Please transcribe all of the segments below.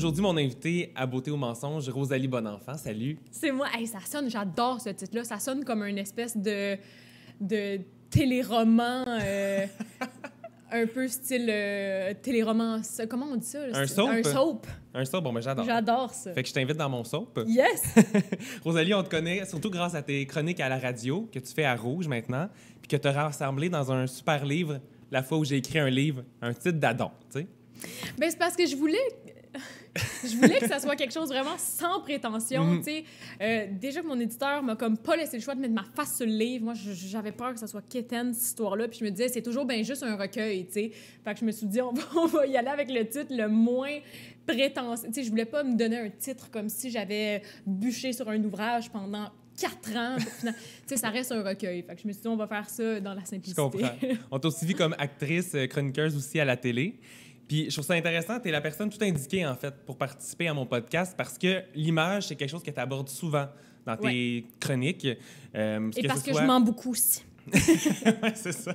Aujourd'hui, mon invité à Beauté ou mensonge, Rosalie Bonenfant. Salut. C'est moi. Hey, ça sonne, j'adore ce titre-là. Ça sonne comme une espèce de téléroman un peu style téléroman. Comment on dit ça? Un soap? Un soap. Un soap, bon, ben j'adore. J'adore ça. Fait que je t'invite dans mon soap. Yes! Rosalie, on te connaît surtout grâce à tes chroniques à la radio que tu fais à Rouge maintenant, puis que tu as rassemblé dans un super livre, la fois où j'ai écrit un livre, un titre d'adon, tu sais. Ben, c'est parce que je voulais que ça soit quelque chose vraiment sans prétention, tu sais. Déjà que mon éditeur m'a comme pas laissé le choix de mettre ma face sur le livre. Moi, j'avais peur que ça soit quétaine, cette histoire-là. Puis je me disais, c'est toujours bien juste un recueil, tu sais. Fait que je me suis dit, on va y aller avec le titre le moins prétentieux. Tu sais, je voulais pas me donner un titre comme si j'avais bûché sur un ouvrage pendant 4 ans. Tu sais, ça reste un recueil. Fait que je me suis dit, on va faire ça dans la simplicité. Je comprends. On t'a aussi vu comme actrice, chroniqueuse aussi à la télé. Puis je trouve ça intéressant, tu es la personne tout indiquée, en fait, pour participer à mon podcast parce que l'image, c'est quelque chose que tu abordes souvent dans tes chroniques. Et parce que je mens beaucoup aussi. Ouais, c'est ça.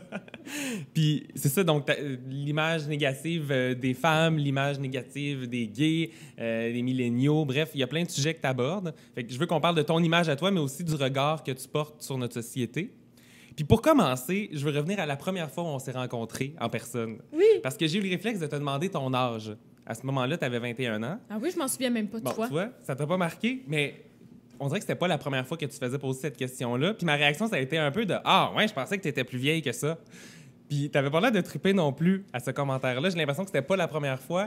Puis c'est ça, donc l'image négative des femmes, l'image négative des gays, des milléniaux, bref, il y a plein de sujets que tu abordes. Fait que je veux qu'on parle de ton image à toi, mais aussi du regard que tu portes sur notre société. Puis pour commencer, je veux revenir à la première fois où on s'est rencontrés en personne. Oui. Parce que j'ai eu le réflexe de te demander ton âge. À ce moment-là, tu avais 21 ans. Ah oui, je m'en souviens même pas de toi. Tu vois, ça t'a pas marqué, mais on dirait que c'était pas la première fois que tu faisais poser cette question-là. Puis ma réaction, ça a été un peu de « Ah, ouais, je pensais que tu étais plus vieille que ça. » Puis t'avais pas l'air de triper non plus à ce commentaire-là. J'ai l'impression que c'était pas la première fois.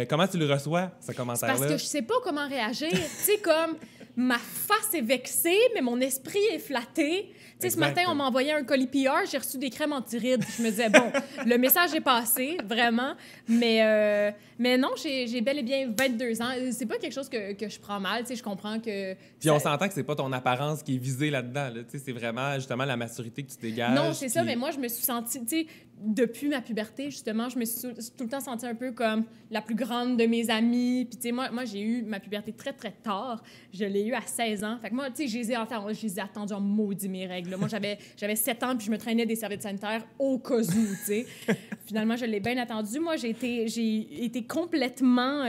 Comment tu le reçois, ce commentaire-là? Parce que je sais pas comment réagir. Tu sais, comme ma face est vexée, mais mon esprit est flatté. Tu sais, ce matin, on m'a envoyé un colis PR, j'ai reçu des crèmes anti-rides. Je me disais, bon, le message est passé, vraiment. Mais non, j'ai bel et bien 22 ans. C'est pas quelque chose que je prends mal. Tu sais, je comprends que... Puis on s'entend que c'est pas ton apparence qui est visée là-dedans. Là. Tu sais, c'est vraiment, justement, la maturité que tu dégages. Non, c'est ça, mais moi, je me suis sentie... Tu sais, depuis ma puberté, justement, je me suis tout le temps sentie un peu comme la plus grande de mes amies. Puis, tu sais, moi j'ai eu ma puberté très, très tard. Je l'ai eu à 16 ans. Fait que moi, tu sais, je les ai attendus en maudit mes règles. Moi, j'avais 7 ans, puis je me traînais des serviettes sanitaires au cas où, tu sais. Finalement, je l'ai bien attendu. Moi, j'ai été complètement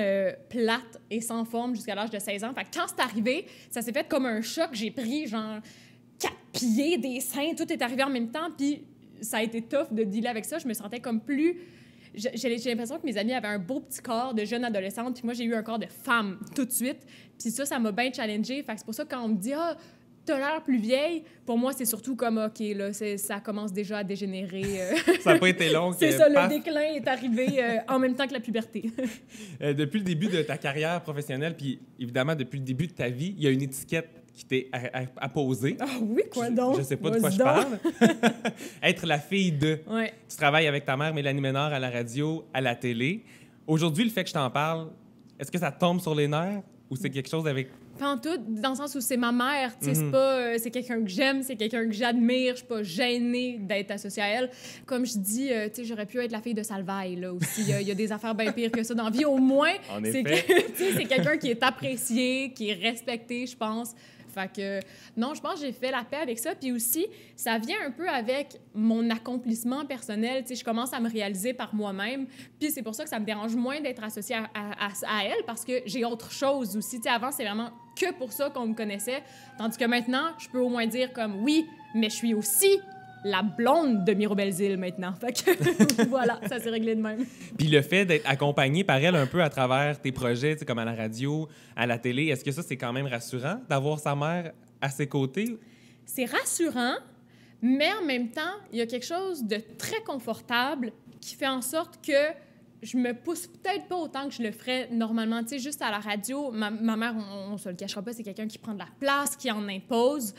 plate et sans forme jusqu'à l'âge de 16 ans. Fait que quand c'est arrivé, ça s'est fait comme un choc. J'ai pris, genre, 4 pieds, des seins. Tout est arrivé en même temps, puis ça a été tough de dealer avec ça. Je me sentais comme plus... J'ai l'impression que mes amis avaient un beau petit corps de jeune adolescente, puis moi, j'ai eu un corps de femme tout de suite. Puis ça m'a bien challengée. Fait que c'est pour ça que quand on me dit « Ah, t'as l'air plus vieille », pour moi, c'est surtout comme « OK, là, ça commence déjà à dégénérer. » Ça n'a pas été long. C'est ça, le déclin est arrivé en même temps que la puberté. Depuis le début de ta carrière professionnelle, puis évidemment, depuis le début de ta vie, il y a une étiquette qui t'est apposée. Ah oui, quoi donc? Je sais pas de quoi je parle. Être la fille de. Ouais. Tu travailles avec ta mère, Mélanie Ménard, à la radio, à la télé. Aujourd'hui, le fait que je t'en parle, est-ce que ça te tombe sur les nerfs ou c'est quelque chose avec... Pas en tout, dans le sens où c'est ma mère, tu sais, c'est pas... c'est quelqu'un que j'aime, c'est quelqu'un que j'admire, je suis pas gênée d'être associée à elle. Comme je dis, tu sais, j'aurais pu être la fille de Salvaille, là, aussi. Il y a des affaires bien pires que ça dans la vie. Au moins, c'est quelqu'un qui est apprécié, qui est respecté, je pense. Fait que, non, je pense que j'ai fait la paix avec ça. Puis aussi, ça vient un peu avec mon accomplissement personnel. Tu sais, je commence à me réaliser par moi-même. Puis c'est pour ça que ça me dérange moins d'être associée à elle, parce que j'ai autre chose aussi. Tu sais, avant, c'est vraiment que pour ça qu'on me connaissait. Tandis que maintenant, je peux au moins dire comme, oui, mais je suis aussi la blonde de Miro Belzile maintenant. Fait que voilà, ça s'est réglé de même. Puis le fait d'être accompagnée par elle un peu à travers tes projets, tu sais, comme à la radio, à la télé, est-ce que ça, c'est quand même rassurant d'avoir sa mère à ses côtés? C'est rassurant, mais en même temps, il y a quelque chose de très confortable qui fait en sorte que je me pousse peut-être pas autant que je le ferais normalement. Tu sais, juste à la radio, ma mère, on se le cachera pas, c'est quelqu'un qui prend de la place, qui en impose.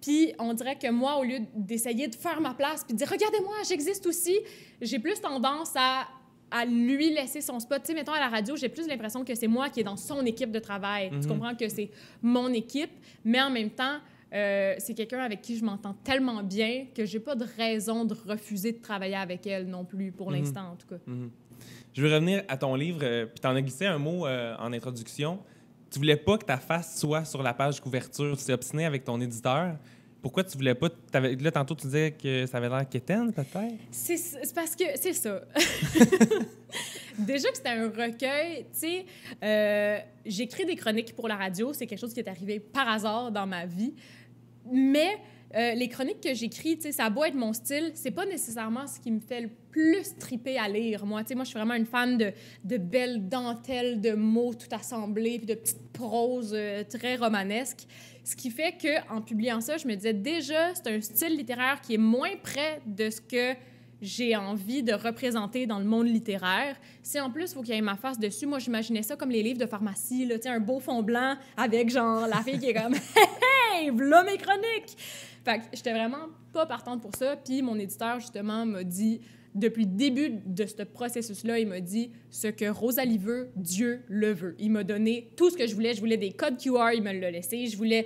Puis on dirait que moi, au lieu d'essayer de faire ma place puis de dire « Regardez-moi, j'existe aussi », j'ai plus tendance à lui laisser son spot. Tu sais, mettons, à la radio, j'ai plus l'impression que c'est moi qui est dans son équipe de travail. Tu comprends que c'est mon équipe, mais en même temps, c'est quelqu'un avec qui je m'entends tellement bien que j'ai pas de raison de refuser de travailler avec elle non plus, pour l'instant, en tout cas. Je veux revenir à ton livre, puis tu en as glissé un mot en introduction. Tu voulais pas que ta face soit sur la page couverture. Tu t'es obstiné avec ton éditeur. Pourquoi tu voulais pas... Là, tantôt, tu disais que ça avait l'air quétaine, peut-être? C'est parce que... C'est ça. Déjà que c'était un recueil, tu sais, j'écris des chroniques pour la radio, c'est quelque chose qui est arrivé par hasard dans ma vie, mais les chroniques que j'écris, tu sais, ça a beau être mon style, c'est pas nécessairement ce qui me fait le plus triper à lire, moi. Tu sais, moi, je suis vraiment une fan de belles dentelles, de mots tout assemblés, puis de petites proses très romanesques. Ce qui fait qu'en publiant ça, je me disais déjà, c'est un style littéraire qui est moins près de ce que j'ai envie de représenter dans le monde littéraire. Si en plus, il faut qu'il y ait ma face dessus, moi, j'imaginais ça comme les livres de pharmacie, là, tu sais, un beau fond blanc avec, genre, la fille qui est comme « Hey, v'là mes chroniques! » Fait que j'étais vraiment pas partante pour ça. Puis mon éditeur, justement, m'a dit, depuis le début de ce processus-là, il m'a dit « Ce que Rosalie veut, Dieu le veut. » Il m'a donné tout ce que je voulais. Je voulais des codes QR, il me l'a laissé. Je voulais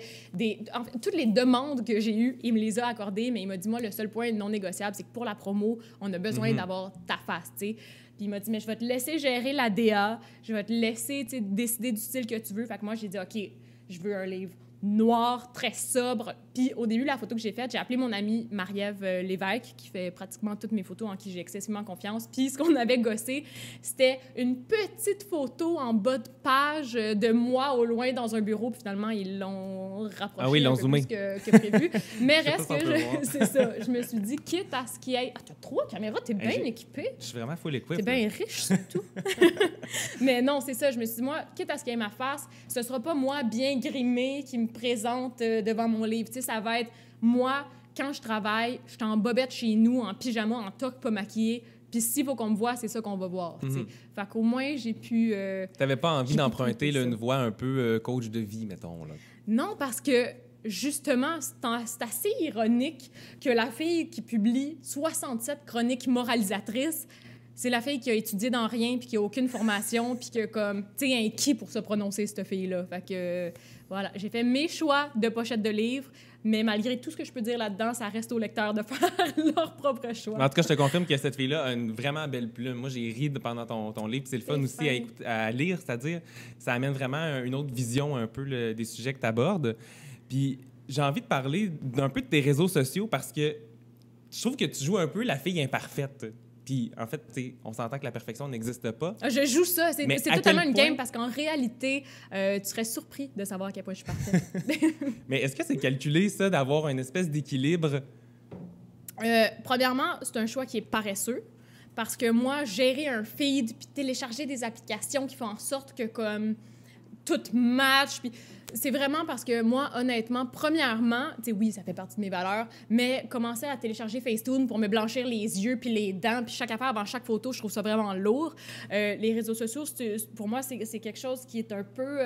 en fait, toutes les demandes que j'ai eues, il me les a accordées. Mais il m'a dit « Moi, le seul point non négociable, c'est que pour la promo, on a besoin d'avoir ta face, tu sais. » Puis il m'a dit « Mais je vais te laisser gérer la DA. Je vais te laisser, tu sais, décider du style que tu veux. » Fait que moi, j'ai dit « OK, je veux un livre noir, très sobre. » Puis au début, la photo que j'ai faite, j'ai appelé mon amie Marie-Ève Lévesque, qui fait pratiquement toutes mes photos, en qui j'ai excessivement confiance. Puis ce qu'on avait gossé, c'était une petite photo en bas de page de moi au loin dans un bureau. Puis finalement, ils l'ont rapproché un peu plus que prévu. Mais reste que c'est ça. Je me suis dit, quitte à ce qu'il y ait... Ah, t'as 3 caméras, t'es bien équipé. Je suis vraiment full équipé. T'es bien riche, surtout. Mais non, c'est ça. Je me suis dit, moi, quitte à ce qu'il y ait ma face, ce sera pas moi bien grimée qui me présente devant mon livre. Tu sais, ça va être moi, quand je travaille, je suis en bobette chez nous, en pyjama, en toque, pas maquillée. Puis s'il faut qu'on me voie, c'est ça qu'on va voir. Fait qu'au moins, j'ai pu... T'avais pas envie d'emprunter une voix un peu coach de vie, mettons, là? Non, parce que justement, c'est assez ironique que la fille qui publie 67 chroniques moralisatrices, c'est la fille qui a étudié dans rien puis qui a aucune formation puis qui a comme, tu sais, un qui pour se prononcer, cette fille-là. Fait que, voilà, j'ai fait mes choix de pochette de livres, mais malgré tout ce que je peux dire là-dedans, ça reste aux lecteurs de faire leur propre choix. En tout cas, je te confirme que cette fille-là a une vraiment belle plume. Moi, j'ai ri pendant ton livre. C'est le fun aussi à lire, c'est-à-dire, ça amène vraiment une autre vision un peu des sujets que tu abordes. Puis j'ai envie de parler un peu de tes réseaux sociaux parce que je trouve que tu joues un peu la fille imparfaite. Puis, en fait, on s'entend que la perfection n'existe pas. Je joue ça. C'est totalement une game parce qu'en réalité, tu serais surpris de savoir à quel point je suis parfaite. Mais est-ce que c'est calculé, ça, d'avoir une espèce d'équilibre? Premièrement, c'est un choix qui est paresseux. Parce que moi, gérer un feed puis télécharger des applications qui font en sorte que, comme, tout match, puis... C'est vraiment parce que moi, honnêtement, premièrement, tu sais, oui, ça fait partie de mes valeurs, mais commencer à télécharger Facetune pour me blanchir les yeux puis les dents, puis chaque affaire avant chaque photo, je trouve ça vraiment lourd. Les réseaux sociaux, pour moi, c'est quelque chose qui est un peu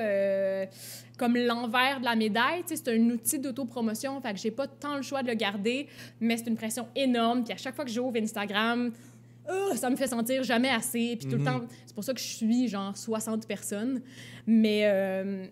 comme l'envers de la médaille. Tu sais, c'est un outil d'autopromotion, fait que j'ai pas tant le choix de le garder, mais c'est une pression énorme. Puis à chaque fois que j'ouvre Instagram, ça me fait sentir jamais assez. Puis tout le temps, c'est pour ça que je suis genre 60 personnes. Mais...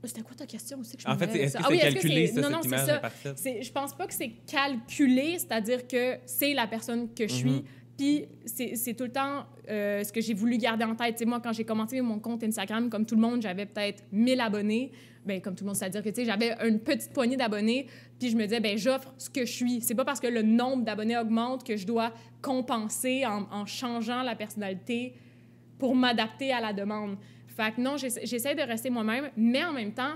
C'était quoi ta question aussi que je En fait, est-ce que c'est calculé, ça, cette image imparfaite? Je pense pas que c'est calculé, c'est-à-dire que c'est la personne que je suis, puis c'est tout le temps ce que j'ai voulu garder en tête. T'sais, moi, quand j'ai commencé mon compte Instagram, comme tout le monde, j'avais peut-être 1000 abonnés. Bien, comme tout le monde, c'est-à-dire que j'avais une petite poignée d'abonnés, puis je me disais, bien, j'offre ce que je suis. C'est pas parce que le nombre d'abonnés augmente que je dois compenser en changeant la personnalité pour m'adapter à la demande. Fait que non, j'essaie de rester moi-même, mais en même temps,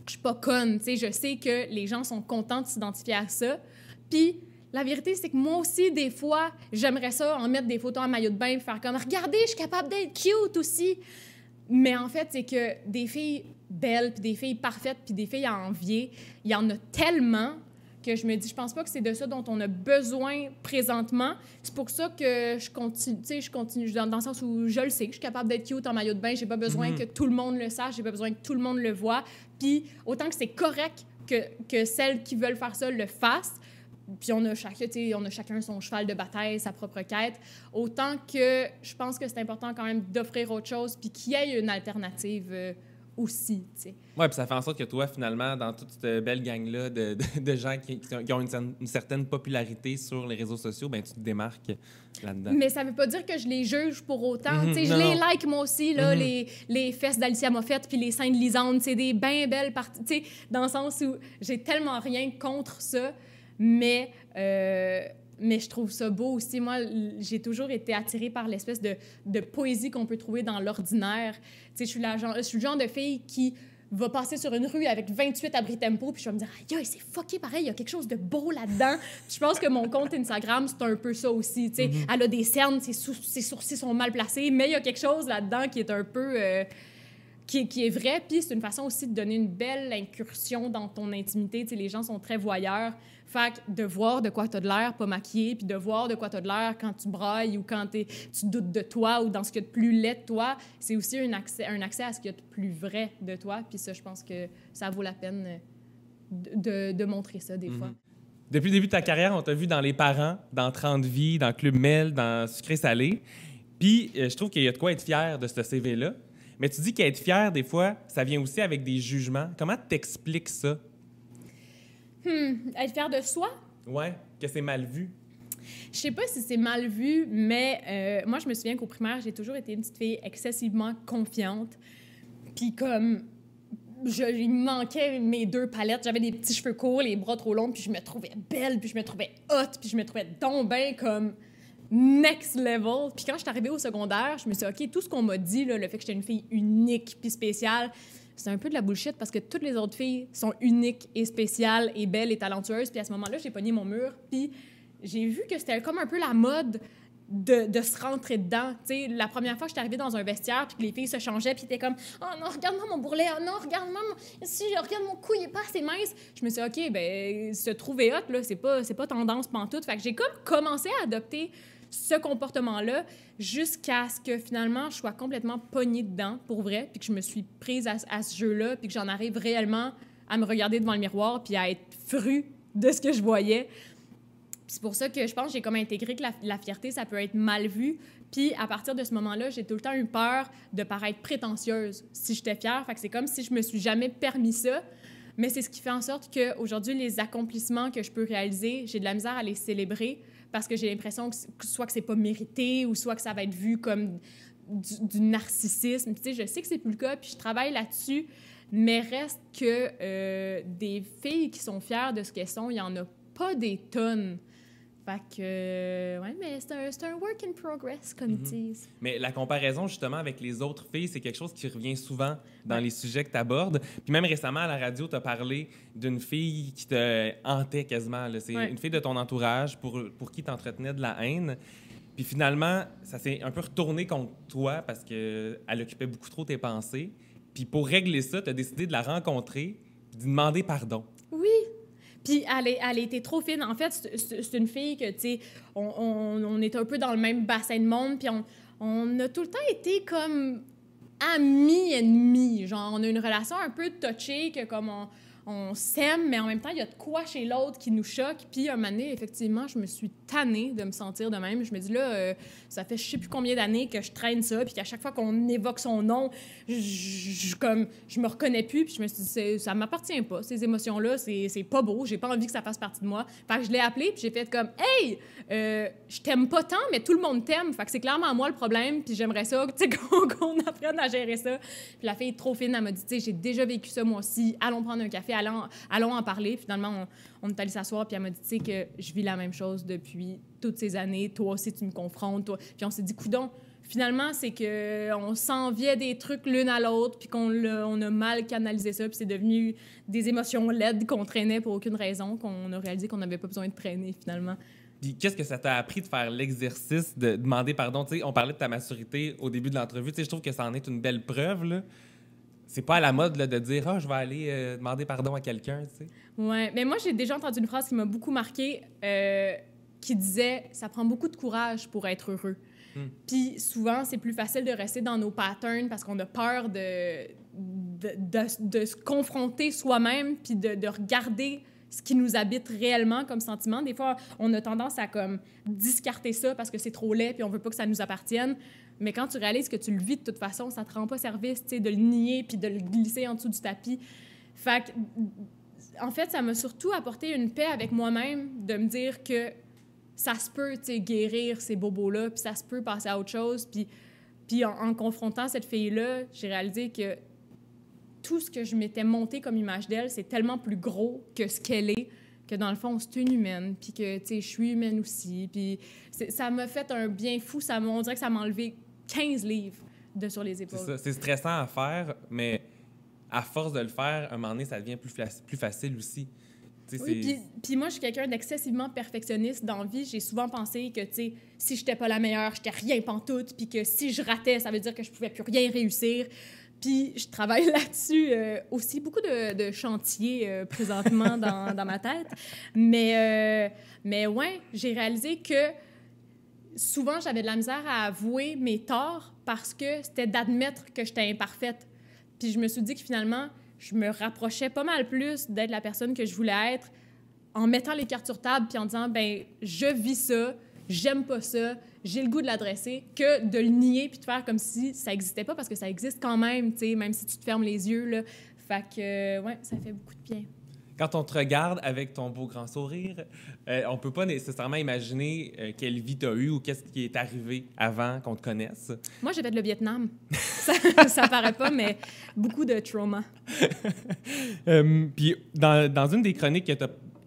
je suis pas conne. Tu sais, je sais que les gens sont contents de s'identifier à ça. Puis la vérité, c'est que moi aussi, des fois, j'aimerais ça en mettre des photos en maillot de bain et faire comme « Regardez, je suis capable d'être cute aussi! » Mais en fait, c'est que des filles belles, puis des filles parfaites, puis des filles à envier, il y en a tellement que je me dis, je pense pas que c'est de ça dont on a besoin présentement. C'est pour ça que je continue dans le sens où je le sais, que je suis capable d'être cute en maillot de bain. J'ai pas besoin que tout le monde le sache, j'ai pas besoin que tout le monde le voit. Puis autant que c'est correct que celles qui veulent faire ça le fassent, puis on a chacun son cheval de bataille, sa propre quête, autant que je pense que c'est important quand même d'offrir autre chose puis qu'il y ait une alternative aussi, tu sais. Oui, puis ça fait en sorte que toi, finalement, dans toute cette belle gang-là de gens qui ont une certaine popularité sur les réseaux sociaux, ben tu te démarques là-dedans. Mais ça veut pas dire que je les juge pour autant. Tu sais, je les like, moi aussi, là, les fesses d'Alicia Moffett puis les seins de Lisande. C'est des bien belles parties, tu sais, dans le sens où j'ai tellement rien contre ça, mais Mais je trouve ça beau aussi. Moi, j'ai toujours été attirée par l'espèce de poésie qu'on peut trouver dans l'ordinaire. Tu sais, je suis le genre de fille qui va passer sur une rue avec 28 abris tempo, puis je vais me dire « Aïe, c'est fucké pareil, il y a quelque chose de beau là-dedans. » Je pense que mon compte Instagram, c'est un peu ça aussi. Tu sais, elle a des cernes, ses sourcils sont mal placés, mais il y a quelque chose là-dedans qui est un peu... qui est vrai, puis c'est une façon aussi de donner une belle incursion dans ton intimité. Tu sais, les gens sont très voyeurs. Fait que de voir de quoi tu as de l'air pas maquillé, puis de voir de quoi tu as de l'air quand tu brailles ou quand tu doutes de toi ou dans ce qu'il y a de plus laid de toi, c'est aussi un accès à ce qu'il y a de plus vrai de toi. Puis ça, je pense que ça vaut la peine de montrer ça des fois. Depuis le début de ta carrière, on t'a vu dans Les Parents, dans 30 vies, dans Club Mel, dans Sucré Salé. Puis je trouve qu'il y a de quoi être fier de ce CV-là. Mais tu dis qu'être fier, des fois, ça vient aussi avec des jugements. Comment t'expliques ça? Être fier de soi? Ouais, que c'est mal vu. Je sais pas si c'est mal vu, mais moi, je me souviens qu'au primaire, j'ai toujours été une petite fille excessivement confiante. Puis comme... il me manquait mes 2 palettes. J'avais des petits cheveux courts, les bras trop longs, puis je me trouvais belle, puis je me trouvais hot, puis je me trouvais donc bien comme next level. Puis quand je suis arrivée au secondaire, je me suis dit, OK, tout ce qu'on m'a dit, là, le fait que j'étais une fille unique puis spéciale, c'est un peu de la bullshit parce que toutes les autres filles sont uniques et spéciales et belles et talentueuses. Puis à ce moment-là, j'ai pogné mon mur, puis j'ai vu que c'était comme un peu la mode de se rentrer dedans. Tu sais, la première fois que j'étais arrivée dans un vestiaire puis que les filles se changeaient puis étaient comme « Oh non, regarde-moi mon bourrelet! Oh non, regarde-moi si regarde mon cou, il est pas assez mince! » Je me suis dit « OK, ben se trouver hot, là, c'est pas tendance pantoute. » Fait que j'ai comme commencé à adopter ce comportement-là jusqu'à ce que finalement je sois complètement pognée dedans pour vrai puis que je me suis prise à ce jeu-là puis que j'en arrive réellement à me regarder devant le miroir puis à être frue de ce que je voyais. C'est pour ça que je pense que j'ai comme intégré que la fierté, ça peut être mal vu. Puis à partir de ce moment-là, j'ai tout le temps eu peur de paraître prétentieuse si j'étais fière. Fait que c'est comme si je me suis jamais permis ça. Mais c'est ce qui fait en sorte qu'aujourd'hui, les accomplissements que je peux réaliser, j'ai de la misère à les célébrer parce que j'ai l'impression que soit que c'est pas mérité ou soit que ça va être vu comme du narcissisme. Tu sais, je sais que c'est plus le cas, puis je travaille là-dessus, mais reste que des filles qui sont fières de ce qu'elles sont, il y en a pas des tonnes. Fait que, ouais, mais c'est un work in progress, comme ils disent. Mais la comparaison, justement, avec les autres filles, c'est quelque chose qui revient souvent dans les sujets que tu abordes. Puis même récemment, à la radio, tu as parlé d'une fille qui te hantait quasiment. Là. C'est une fille de ton entourage pour qui tu entretenais de la haine. Puis finalement, ça s'est un peu retourné contre toi parce qu'elle occupait beaucoup trop tes pensées. Puis pour régler ça, tu as décidé de la rencontrer et de lui demander pardon. Oui. Puis elle était trop fine. En fait, c'est une fille que, tu sais, on est un peu dans le même bassin de monde, puis on a tout le temps été comme amis-ennemis. Genre, on a une relation un peu touchée, que comme on s'aime, mais en même temps, il y a de quoi chez l'autre qui nous choque. Puis, un moment donné, effectivement, je me suis tannée de me sentir de même. Je me dis, là, ça fait je sais plus combien d'années que je traîne ça, puis qu'à chaque fois qu'on évoque son nom, je me reconnais plus. Puis, je me suis dit, ça m'appartient pas, ces émotions-là, c'est pas beau, j'ai pas envie que ça fasse partie de moi. Fait que je l'ai appelée, puis j'ai fait comme, hey, je t'aime pas tant, mais tout le monde t'aime. Fait que c'est clairement moi le problème, puis j'aimerais ça, tu sais, qu'on apprenne à gérer ça. Puis la fille est trop fine, elle m'a dit, tu sais, j'ai déjà vécu ça moi aussi, allons prendre un café, allons en parler. Finalement, on est allé s'asseoir, puis elle m'a dit, tu sais, que je vis la même chose depuis toutes ces années. Toi aussi, tu me confrontes. Toi. Puis on s'est dit, coudonc, finalement, c'est qu'on s'enviait des trucs l'une à l'autre, puis on a mal canalisé ça, puis c'est devenu des émotions laides qu'on traînait pour aucune raison, qu'on a réalisé qu'on n'avait pas besoin de traîner, finalement. Puis qu'est-ce que ça t'a appris de faire l'exercice de demander pardon? Tu sais, on parlait de ta maturité au début de l'entrevue. Tu sais, je trouve que ça en est une belle preuve, là. C'est pas à la mode là, de dire « Ah, je vais aller demander pardon à quelqu'un », tu sais. Ouais, mais moi, j'ai déjà entendu une phrase qui m'a beaucoup marquée, qui disait « Ça prend beaucoup de courage pour être heureux ». Puis souvent, c'est plus facile de rester dans nos patterns parce qu'on a peur de se confronter soi-même puis de regarder ce qui nous habite réellement comme sentiment. Des fois, on a tendance à comme discarter ça parce que c'est trop laid puis on veut pas que ça nous appartienne. Mais quand tu réalises que tu le vis de toute façon, ça te rend pas service, tu sais, de le nier puis de le glisser en dessous du tapis. Fait que, en fait, ça m'a surtout apporté une paix avec moi-même de me dire que ça se peut, tu sais, guérir ces bobos-là, puis ça se peut passer à autre chose. Puis en confrontant cette fille-là, j'ai réalisé que tout ce que je m'étais monté comme image d'elle, c'est tellement plus gros que ce qu'elle est, que dans le fond, c'est une humaine, puis que, tu sais, je suis humaine aussi. Puis ça m'a fait un bien fou. On dirait que ça m'a enlevé 15 livres de sur les épaules. C'est ça. C'est stressant à faire, mais à force de le faire, à un moment donné, ça devient plus facile aussi. Oui, puis moi, je suis quelqu'un d'excessivement perfectionniste dans la vie. J'ai souvent pensé que, tu sais, si j'étais pas la meilleure, j'étais rien pantoute, puis que si je ratais, ça veut dire que je pouvais plus rien réussir. Puis je travaille là-dessus aussi. Beaucoup de chantiers présentement dans ma tête. Mais ouais, j'ai réalisé que souvent, j'avais de la misère à avouer mes torts parce que c'était d'admettre que j'étais imparfaite. Puis je me suis dit que finalement, je me rapprochais pas mal plus d'être la personne que je voulais être en mettant les cartes sur table puis en disant, ben je vis ça, j'aime pas ça, j'ai le goût de l'adresser, que de le nier puis de faire comme si ça existait pas, parce que ça existe quand même, tu sais, même si tu te fermes les yeux, là. Fait que, ouais, ça fait beaucoup de bien. Quand on te regarde avec ton beau grand sourire, on peut pas nécessairement imaginer quelle vie tu as eue ou qu'est-ce qui est arrivé avant qu'on te connaisse. Moi, j'ai fait le Vietnam. ça paraît pas, mais beaucoup de trauma. Puis, dans une des chroniques que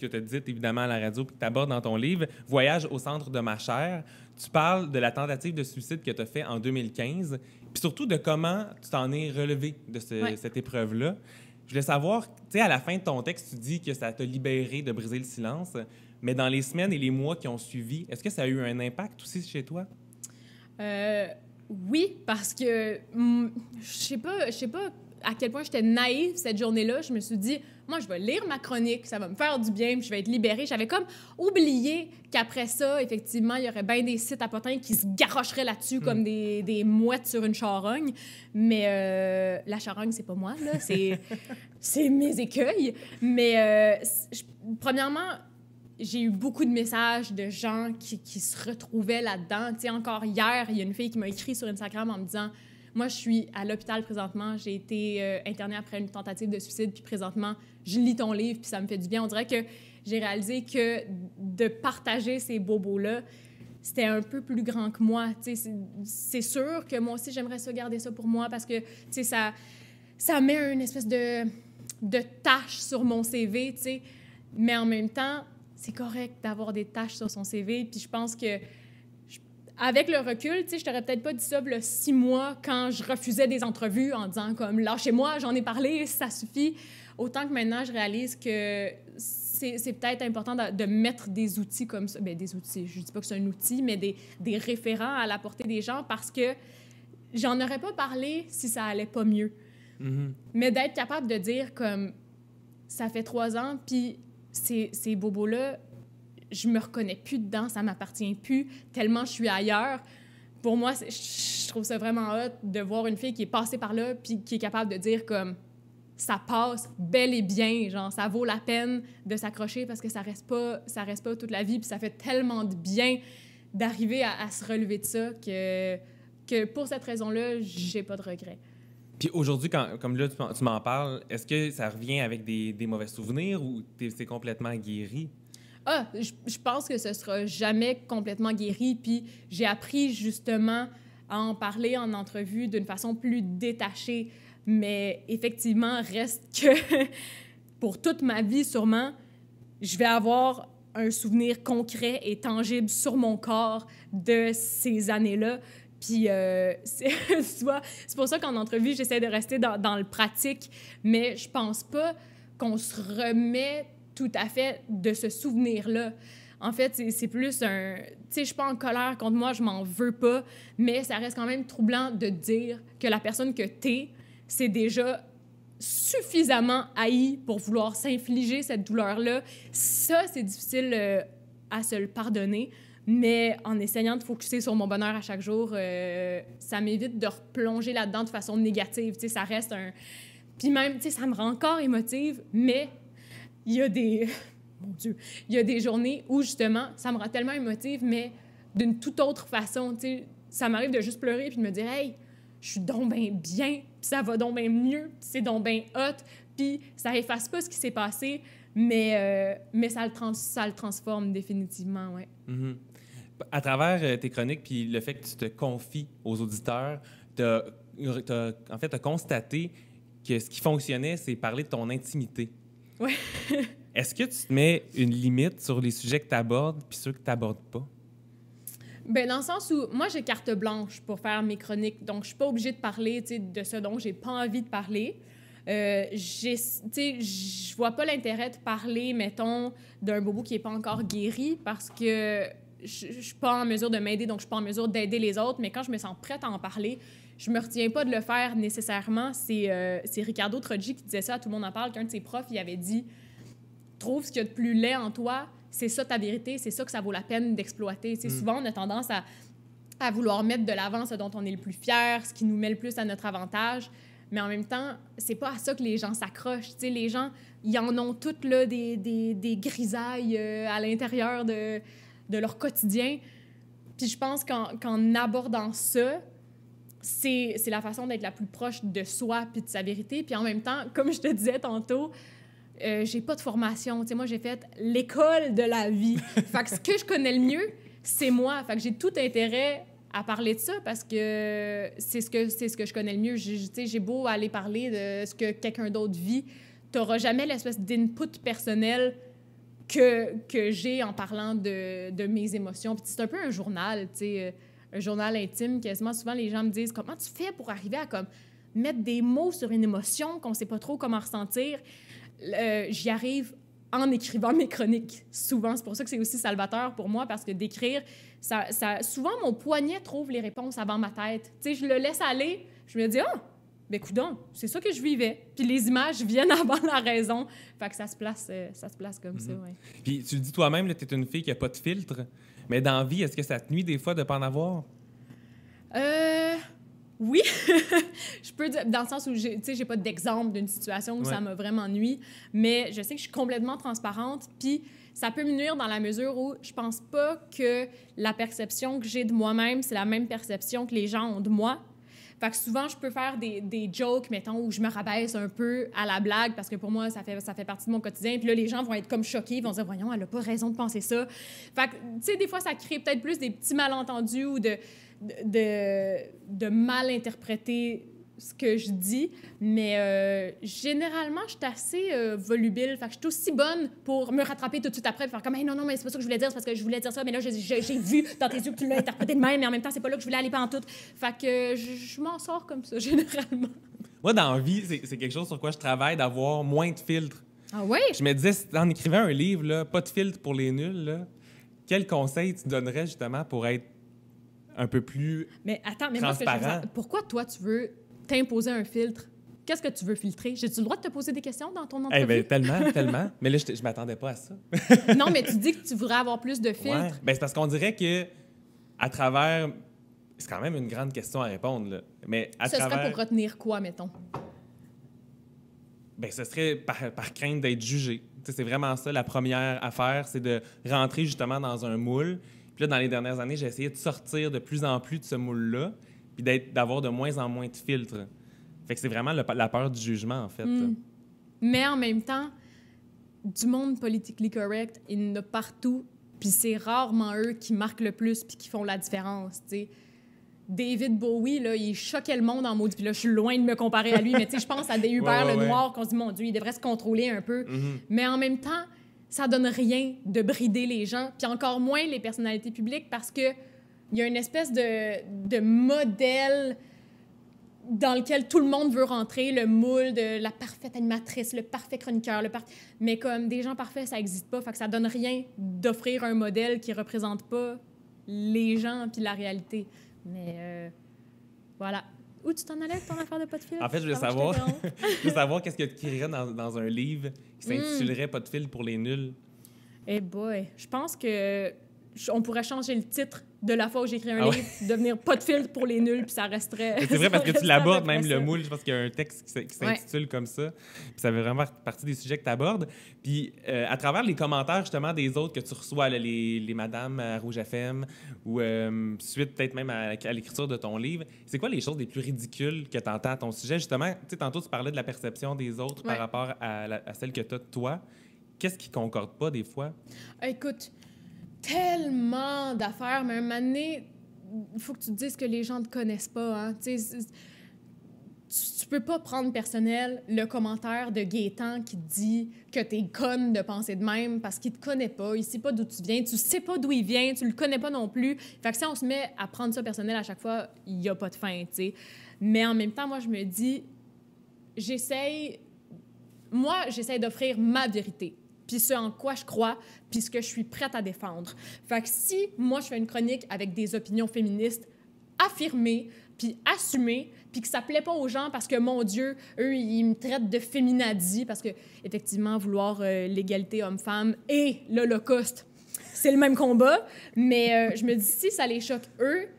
tu as dites, évidemment, à la radio, puis que tu abordes dans ton livre, « Voyage au centre de ma chair », tu parles de la tentative de suicide que tu as fait en 2015, puis surtout de comment tu t'en es relevé de cette épreuve-là. Je voulais savoir, tu sais, à la fin de ton texte, tu dis que ça t'a libéré de briser le silence, mais dans les semaines et les mois qui ont suivi, est-ce que ça a eu un impact aussi chez toi? Oui, parce que je sais pas à quel point j'étais naïve cette journée-là. Je me suis dit, moi, je vais lire ma chronique, ça va me faire du bien, puis je vais être libérée. J'avais comme oublié qu'après ça, effectivement, il y aurait bien des sites à potins qui se garocheraient là-dessus comme des mouettes sur une charogne. Mais la charogne, c'est pas moi, là, c'est mes écueils. Mais premièrement, j'ai eu beaucoup de messages de gens qui se retrouvaient là-dedans. Tu sais, encore hier, il y a une fille qui m'a écrit sur Instagram en me disant, moi, je suis à l'hôpital présentement. J'ai été internée après une tentative de suicide, puis présentement, je lis ton livre, puis ça me fait du bien. On dirait que j'ai réalisé que de partager ces bobos-là, c'était un peu plus grand que moi. Tu sais, c'est sûr que moi aussi, j'aimerais ça garder ça pour moi parce que, tu sais, ça met une espèce de tache sur mon CV, tu sais. Mais en même temps, c'est correct d'avoir des taches sur son CV. Puis je pense que, avec le recul, tu sais, je t'aurais peut-être pas dit ça il y a 6 mois quand je refusais des entrevues en disant comme « lâchez-moi, j'en ai parlé, ça suffit ». Autant que maintenant, je réalise que c'est peut-être important de mettre des outils comme ça. Bien, des outils, je dis pas que c'est un outil, mais des référents à la portée des gens parce que j'en aurais pas parlé si ça allait pas mieux. Mm-hmm. Mais d'être capable de dire comme « ça fait 3 ans, puis ces bobos-là, je me reconnais plus dedans, ça m'appartient plus, tellement je suis ailleurs. » Pour moi, je trouve ça vraiment hot de voir une fille qui est passée par là puis qui est capable de dire comme ça passe bel et bien, genre ça vaut la peine de s'accrocher parce que ça reste pas toute la vie, puis ça fait tellement de bien d'arriver à se relever de ça que pour cette raison-là, j'ai pas de regrets. Puis aujourd'hui, comme là, tu m'en parles, est-ce que ça revient avec des mauvais souvenirs ou c'est complètement guéri? Je pense que ce sera jamais complètement guéri. Puis j'ai appris justement à en parler en entrevue d'une façon plus détachée. Mais effectivement, reste que pour toute ma vie, sûrement, je vais avoir un souvenir concret et tangible sur mon corps de ces années-là. Puis, tu vois, c'est pour ça qu'en entrevue, j'essaie de rester dans le pratique. Mais je pense pas qu'on se remet tout à fait de ce souvenir-là. En fait, c'est plus un... Tu sais, je suis pas en colère contre moi, je m'en veux pas, mais ça reste quand même troublant de dire que la personne que t'es, c'est déjà suffisamment haï pour vouloir s'infliger cette douleur-là. Ça, c'est difficile à se le pardonner, mais en essayant de focusser sur mon bonheur à chaque jour, ça m'évite de replonger là-dedans de façon négative. Tu sais, ça reste un... Puis même, tu sais, ça me rend encore émotive, mais il y a des... Mon Dieu! Il y a des journées où, justement, ça me rend tellement émotive, mais d'une toute autre façon. Tu sais, ça m'arrive de juste pleurer puis de me dire « Hey, je suis donc bien bien, puis ça va donc bien mieux, puis c'est donc bien hot, puis ça efface pas ce qui s'est passé, mais ça le transforme définitivement, ouais. Mm-hmm. À travers tes chroniques puis le fait que tu te confies aux auditeurs, t'as constaté que ce qui fonctionnait, c'est parler de ton intimité. Ouais. Est-ce que tu te mets une limite sur les sujets que tu abordes puis ceux que tu n'abordes pas? Ben, dans le sens où moi, j'ai carte blanche pour faire mes chroniques. Donc, je suis pas obligée de parler de ce dont j'ai pas envie de parler. Je vois pas l'intérêt de parler, mettons, d'un bobo qui est pas encore guéri parce que je suis pas en mesure de m'aider, donc je suis pas en mesure d'aider les autres. Mais quand je me sens prête à en parler, je me retiens pas de le faire nécessairement. C'est Ricardo Troggi qui disait ça, à Tout le monde en parle, qu'un de ses profs, il avait dit « Trouve ce qu'il y a de plus laid en toi, c'est ça ta vérité, c'est ça que ça vaut la peine d'exploiter. » Souvent, on a tendance à vouloir mettre de l'avant ce dont on est le plus fier, ce qui nous met le plus à notre avantage. Mais en même temps, c'est pas à ça que les gens s'accrochent. Les gens, ils en ont toutes là, des grisailles à l'intérieur de leur quotidien. Puis je pense qu'en abordant ça, c'est la façon d'être la plus proche de soi puis de sa vérité. Puis en même temps, comme je te disais tantôt, j'ai pas de formation. Moi, j'ai fait l'école de la vie. Fait que ce que je connais le mieux, c'est moi. Fait que j'ai tout intérêt à parler de ça parce que c'est ce que je connais le mieux. J'ai beau aller parler de ce que quelqu'un d'autre vit, t'auras jamais l'espèce d'input personnel que j'ai en parlant de mes émotions. Puis c'est un peu un journal, un journal intime. Quasiment souvent, les gens me disent « Comment tu fais pour arriver à comme, mettre des mots sur une émotion qu'on sait pas trop comment ressentir? » J'y arrive en écrivant mes chroniques, souvent. C'est pour ça que c'est aussi salvateur pour moi, parce que d'écrire, souvent, mon poignet trouve les réponses avant ma tête. Je le laisse aller, je me dis « Ah, ben coudonc, c'est ça que je vivais. » Puis les images viennent avant la raison. Fait que ça se place comme ça, ouais. Puis tu le dis toi-même, tu es une fille qui n'a pas de filtre, mais dans la vie, est-ce que ça te nuit des fois de ne pas en avoir? Oui, je peux dire, dans le sens où j'ai pas d'exemple d'une situation où ça m'a vraiment nui, mais je sais que je suis complètement transparente, puis ça peut me nuire dans la mesure où je pense pas que la perception que j'ai de moi-même, c'est la même perception que les gens ont de moi. Fait que souvent, je peux faire des jokes, mettons, où je me rabaisse un peu à la blague, parce que pour moi, ça fait partie de mon quotidien. Puis là, les gens vont être comme choqués, ils vont se dire « Voyons, elle a pas raison de penser ça. » Fait que, tu sais, des fois, ça crée peut-être plus des petits malentendus ou de mal interpréter ce que je dis, mais généralement, je suis assez volubile. Fait que je suis aussi bonne pour me rattraper tout de suite après et faire comme hey, « Non, mais c'est pas ça que je voulais dire, c'est parce que je voulais dire ça, mais là, j'ai vu dans tes yeux que tu l'as interprété de même, mais en même temps, c'est pas là que je voulais aller pantoute. » Fait que je m'en sors comme ça, généralement. Moi, dans la vie, c'est quelque chose sur quoi je travaille, d'avoir moins de filtres. Ah oui? Je me disais, en écrivant un livre, là, pas de filtre pour les nuls, là, quel conseil tu donnerais justement pour être un peu plus mais attends, mais transparent? Moi, ce que je veux dire, pourquoi toi, tu veux t'imposer un filtre? Qu'est-ce que tu veux filtrer? J'ai-tu le droit de te poser des questions dans ton entrevue? Eh bien, tellement. Mais là, je m'attendais pas à ça. Non, mais tu dis que tu voudrais avoir plus de filtres. Ouais. Ben, c'est parce qu'on dirait que à travers... C'est quand même une grande question à répondre, là. Mais à travers... serait pour retenir quoi, mettons? Ben, ce serait par crainte d'être jugé. T'sais, c'est vraiment ça, la première affaire, c'est de rentrer justement dans un moule. Puis là, dans les dernières années, j'ai essayé de sortir de plus en plus de ce moule-là, puis d'avoir de moins en moins de filtres. Fait que c'est vraiment la peur du jugement, en fait. Mais en même temps, du monde politically correct, il y en a partout, puis c'est rarement eux qui marquent le plus puis qui font la différence, tu sais. David Bowie, là, il choquait le monde en maudit. Puis là, je suis loin de me comparer à lui, mais tu sais, je pense à des Hubert Lenoir qu'on se dit, mon Dieu, il devrait se contrôler un peu. Mais en même temps, ça donne rien de brider les gens, puis encore moins les personnalités publiques, parce que il y a une espèce de modèle dans lequel tout le monde veut rentrer, le moule de la parfaite animatrice, le parfait chroniqueur, mais comme des gens parfaits, ça n'existe pas. Fait que ça donne rien d'offrir un modèle qui représente pas les gens puis la réalité. Mais voilà. Où tu t'en allais avec ton affaire de pas de filtre? En fait, je voulais savoir qu'est-ce que tu écrirais dans un livre qui s'intitulerait Pas de filtre pour les nuls. Eh boy, je pense que on pourrait changer le titre de la fois où j'ai écrit un livre, devenir Pas de filtre pour les nuls, puis ça resterait... C'est vrai, parce que tu l'abordes, même le moule, je pense qu'il y a un texte qui s'intitule comme ça, puis ça fait vraiment partie des sujets que tu abordes. Puis à travers les commentaires, justement, des autres que tu reçois, là, les madames à Rouge FM, ou suite peut-être même à l'écriture de ton livre, c'est quoi les choses les plus ridicules que tu entends à ton sujet? Justement, tu sais, tantôt, tu parlais de la perception des autres par rapport à celle que tu as de toi. Qu'est-ce qui concorde pas des fois? Écoute, tellement d'affaires, mais un moment donné, il faut que tu te dises que les gens ne te connaissent pas. Hein. Tu peux pas prendre personnel le commentaire de Gaétan qui te dit que t'es conne de penser de même parce qu'il te connaît pas, il sait pas d'où tu viens, tu sais pas d'où il vient, tu le connais pas non plus. Fait que si on se met à prendre ça personnel à chaque fois, il y a pas de fin, tu sais. Mais en même temps, moi, je me dis, j'essaie d'offrir ma vérité, puis ce en quoi je crois, puis ce que je suis prête à défendre. Fait que si moi, je fais une chronique avec des opinions féministes affirmées, puis assumées, puis que ça plaît pas aux gens parce que, mon Dieu, eux, ils me traitent de féminazie, parce que, effectivement, vouloir l'égalité homme-femme et l'Holocauste, c'est le même combat, mais je me dis, si ça les choque, eux,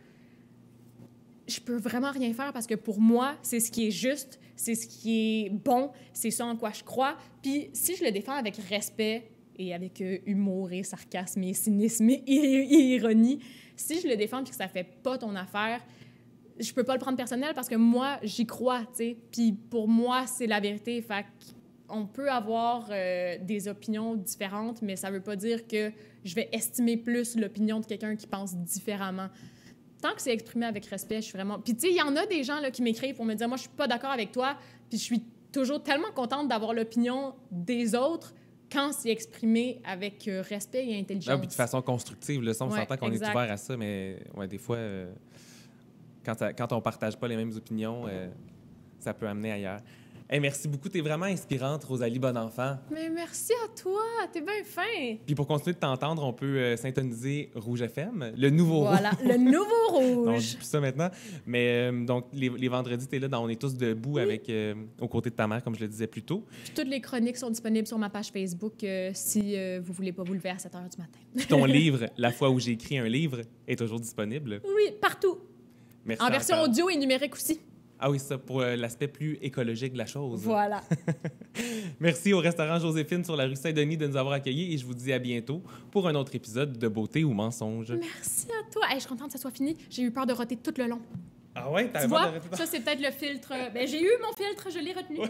je peux vraiment rien faire parce que pour moi, c'est ce qui est juste, c'est ce qui est bon, c'est ça en quoi je crois. Puis si je le défends avec respect et avec humour et sarcasme et cynisme et ironie, si je le défends puis que ça fait pas ton affaire, je peux pas le prendre personnel parce que moi, j'y crois, tu sais. Puis pour moi, c'est la vérité. Fait qu'on peut avoir des opinions différentes, mais ça veut pas dire que je vais estimer plus l'opinion de quelqu'un qui pense différemment. Tant que c'est exprimé avec respect, je suis vraiment... Puis, tu sais, il y en a des gens là, qui m'écrivent pour me dire « Moi, je suis pas d'accord avec toi. » Puis je suis toujours tellement contente d'avoir l'opinion des autres quand c'est exprimé avec respect et intelligence. Ah, puis de façon constructive. Là, ça, on s'entend qu'on est ouvert à ça, mais ouais, des fois, quand on partage pas les mêmes opinions, ça peut amener ailleurs. Hey, merci beaucoup. Tu es vraiment inspirante, Rosalie Bonenfant. Mais merci à toi. T'es bien fin. Puis pour continuer de t'entendre, on peut syntoniser Rouge FM, le nouveau Voilà, rouge. Le nouveau rouge. On dit plus ça maintenant. Mais donc, les vendredis, tu es là, On est tous debout avec, aux côtés de ta mère, comme je le disais plus tôt. Puis toutes les chroniques sont disponibles sur ma page Facebook si vous voulez pas vous lever à 7 h du matin. Puis ton livre, La fois où j'ai écrit un livre, est toujours disponible. Oui, partout. Merci en version encore. audio et numérique aussi. Ah oui, ça, pour l'aspect plus écologique de la chose. Voilà. Merci au restaurant Joséphine sur la rue Saint-Denis de nous avoir accueillis et je vous dis à bientôt pour un autre épisode de Beauté ou Mensonge. Merci à toi. Hey, je suis contente que ça soit fini. J'ai eu peur de roter tout le long. Ah ouais? Tu vois, ça, c'est peut-être le filtre. Ben, j'ai eu mon filtre, je l'ai retenu. Ouais.